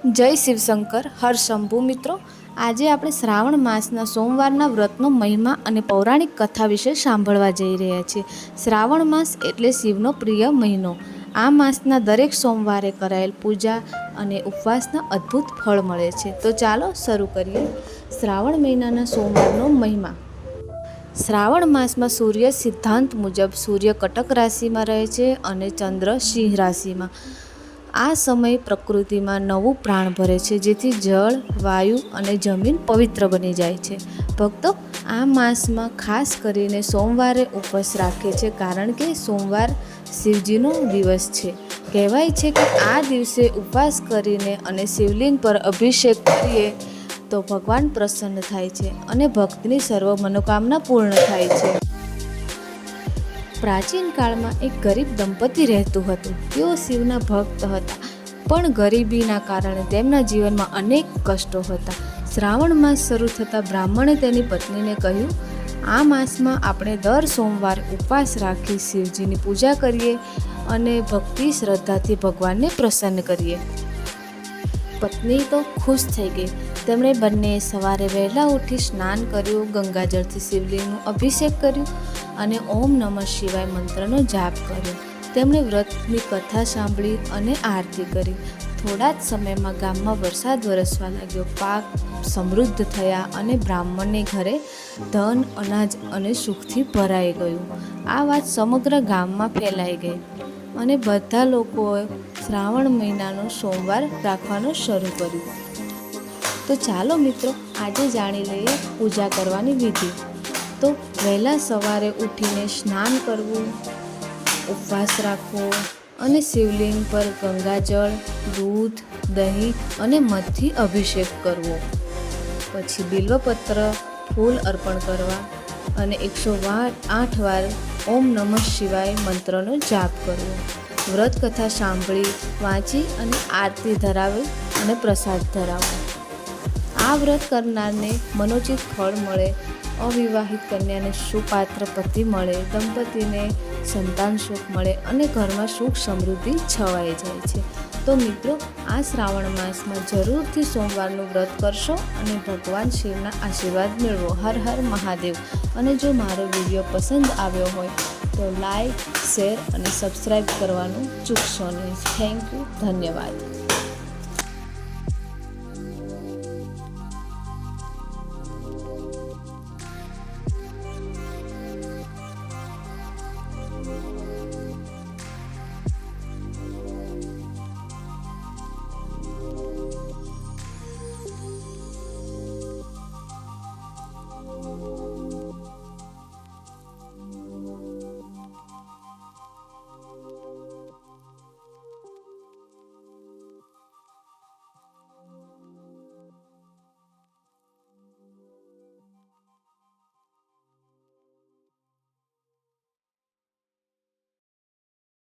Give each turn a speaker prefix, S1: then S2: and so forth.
S1: જય શિવશંકર હર શંભુ મિત્રો, આજે આપણે શ્રાવણ માસના સોમવારના વ્રતનો મહિમા અને પૌરાણિક કથા વિશે સાંભળવા જઈ રહ્યા છીએ. શ્રાવણ માસ એટલે શિવનો પ્રિય મહિનો. આ માસના દરેક સોમવારે કરાયેલ પૂજા અને ઉપવાસના અદ્ભુત ફળ મળે છે. તો ચાલો શરૂ કરીએ. શ્રાવણ મહિનાના સોમવારનો મહિમા. શ્રાવણ માસમાં સૂર્ય સિદ્ધાંત મુજબ સૂર્ય કટક રાશિમાં રહે છે અને ચંદ્ર સિંહ રાશિમાં. આ સમય પ્રકૃતિમાં નવું પ્રાણ ભરે છે, જેથી જળ, વાયુ અને જમીન પવિત્ર બની જાય છે. ભક્તો આ માસમાં ખાસ કરીને સોમવારે ઉપવાસ રાખે છે, કારણ કે સોમવાર શિવજીનો દિવસ છે. કહેવાય છે કે આ દિવસે ઉપવાસ કરીને અને શિવલિંગ પર અભિષેક કરીએ તો ભગવાન પ્રસન્ન થાય છે અને ભક્તની સર્વ મનોકામના પૂર્ણ થાય છે. પ્રાચીન કાળમાં એક ગરીબ દંપતી રહેતું હતું. તેઓ શિવના ભક્ત હતા, પણ ગરીબીના કારણે તેમના જીવનમાં અનેક કષ્ટો હતા. શ્રાવણ માસ શરૂ થતાં બ્રાહ્મણે તેની પત્નીને કહ્યું, આ માસમાં આપણે દર સોમવારે ઉપવાસ રાખી શિવજીની પૂજા કરીએ અને ભક્તિ શ્રદ્ધાથી ભગવાનને પ્રસન્ન કરીએ. પત્ની તો ખુશ થઈ ગઈ. તેમણે બંને સવારે વહેલા ઉઠી સ્નાન કર્યું, ગંગાજળથી શિવલિંગનું અભિષેક કર્યું અને ઓમ નમઃ શિવાય મંત્રનો જાપ કર્યો. તેમણે વ્રતની કથા સાંભળી અને આરતી કરી. થોડા જ સમયમાં ગામમાં વરસાદ વરસવા લાગ્યો. પાક સમૃદ્ધ થયા અને બ્રાહ્મણને ઘરે ધન, અનાજ અને સુખથી ભરાઈ ગયું. આ વાત સમગ્ર ગામમાં ફેલાઈ ગઈ અને બધા લોકોએ શ્રાવણ મહિનાનો સોમવાર રાખવાનું શરૂ કર્યું. તો ચાલો મિત્રો, આજે જાણી લઈએ પૂજા કરવાની વિધિ. તો વહેલા સવારે ઉઠીને સ્નાન કરવું, ઉપવાસ રાખવો અને શિવલિંગ પર ગંગાજળ, દૂધ, દહીં અને મધથી અભિષેક કરવો. પછી બિલ્વપત્ર, ફૂલ અર્પણ કરવા અને 108 વાર ઓમ નમઃ શિવાય મંત્રનો જાપ કરવો. વ્રત કથા સાંભળી, વાંચી અને આરતી ધરાવી અને પ્રસાદ ધરાવવો. આ વ્રત કરનારને મનોચિત ફળ મળે, અવિવાહિત કન્યાને સુપાત્ર પતિ મળે, દંપતીને સંતાન સુખ મળે અને ઘરમાં સુખ સમૃદ્ધિ છવાઈ જાય છે. તો મિત્રો, આ શ્રાવણ માસમાં જરૂરથી સોમવારનું વ્રત કરશો અને ભગવાન શિવના આશીર્વાદ મેળવો. હર હર મહાદેવ. અને જો મારો વિડીયો પસંદ આવ્યો હોય તો લાઈક, શેર અને સબસ્ક્રાઈબ કરવાનું ચૂકશો નહીં. Thank you. ધન્યવાદ.